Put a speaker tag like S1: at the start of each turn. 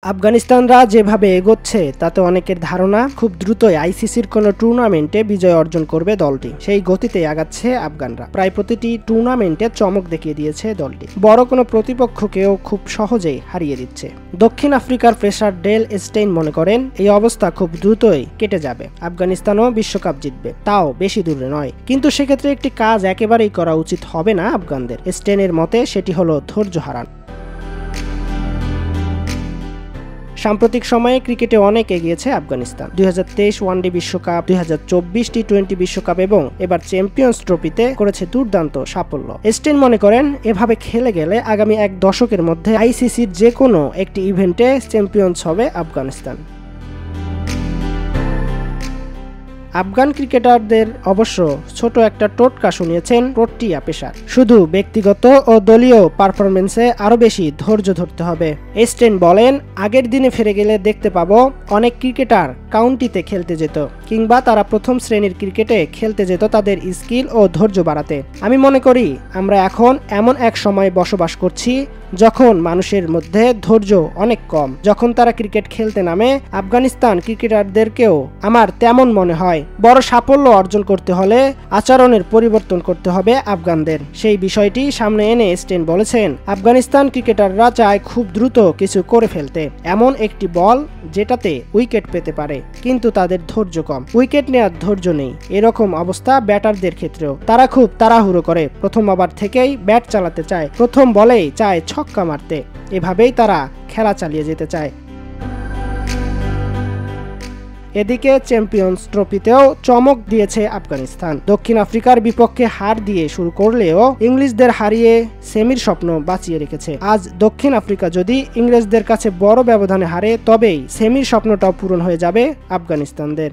S1: আফগানিস্তানরা যেভাবে এগোচ্ছে তাতে অনেকের ধারণা খুব দ্রুতই আইসিসির কোনো টুর্নামেন্টে বিজয় অর্জন করবে দলটি। সেই গতিতে আগাচ্ছে আফগানরা। প্রায় প্রতিটি টুর্নামেন্টে চমক দেখিয়ে দিয়েছে দলটি, বড় কোনো প্রতিপক্ষকেও খুব সহজেই হারিয়ে দিচ্ছে। দক্ষিণ আফ্রিকার পেসার ডেল স্টেইন মনে করেন এই অবস্থা খুব দ্রুতই কেটে যাবে, আফগানিস্তানও বিশ্বকাপ জিতবে, তাও বেশি দূরে নয়। কিন্তু সেক্ষেত্রে একটি কাজ একেবারেই করা উচিত হবে না আফগানদের। স্টেইনের মতে সেটি হলো ধৈর্য হারান। সাম্প্রতিক সময়ে ক্রিকেটে অনেক এগিয়েছে আফগানিস্তান। 2023 ওয়ানডে বিশ্বকাপ, 2024 টি-20 বিশ্বকাপ এবং এবার চ্যাম্পিয়ন্স ট্রফিতে করেছে দুর্দান্ত সাফল্য। স্টেইন মনে করেন এভাবে খেলে গেলে আগামী এক দশকের মধ্যে আইসিসির যে কোনো একটি ইভেন্টে চ্যাম্পিয়ন্স হবে আফগানিস্তান। আফগান ক্রিকেটারদের অবশ্য ছোট একটা টোটকা শুনিয়েছেন প্রোটিয়া পেসার। শুধু ব্যক্তিগত ও দলীয় পারফরমেন্সে আরো বেশি ধৈর্য ধরতে হবে। স্টেইন বলেন, আগের দিনে ফিরে গেলে দেখতে পাবো অনেক ক্রিকেটার কাউন্টিতে খেলতে যেত, কিংবা তারা প্রথম শ্রেণীর ক্রিকেটে খেলতে যেত তাদের স্কিল ও ধৈর্য বাড়াতে। আমি মনে করি আমরা এখন এমন এক সময় বসবাস করছি যখন মানুষের মধ্যে ধৈর্য অনেক কম। যখন তারা ক্রিকেট খেলতে নামে, আফগানিস্তান ক্রিকেটারদেরকেও আমার তেমন মনে হয়। বড় সাফল্য অর্জন করতে হলে আচরণের পরিবর্তন করতে হবে আফগানদের। সেই বিষয়টি সামনে এনে স্টেইন বলেছেন, আফগানিস্তান ক্রিকেটাররা চায় খুব দ্রুত কিছু করে ফেলতে, এমন একটি বল যেটাতে উইকেট পেতে পারে, কিন্তু তাদের ধৈর্য কম, উইকেট নেওয়ার ধৈর্য নেই। এরকম অবস্থা ব্যাটারদের ক্ষেত্রেও। তারা খুব তাড়াহুড়ো করে, প্রথম ওভার থেকেই ব্যাট চালাতে চায়, প্রথম বলেই চায় ছক্কা মারতে। এভাবেই তারা খেলা চালিয়ে যেতে চায়। এদিকে চ্যাম্পিয়ন্স ট্রফিতেও চমক দিয়েছে আফগানিস্তান। দক্ষিণ আফ্রিকার বিপক্ষে হার দিয়ে শুরু করলেও ইংলিশদের হারিয়ে সেমির স্বপ্ন বাঁচিয়ে রেখেছে। আজ দক্ষিণ আফ্রিকা যদি ইংরেজদের কাছে বড় ব্যবধানে হারে, তবেই সেমির স্বপ্নটাও পূরণ হয়ে যাবে আফগানিস্তানদের।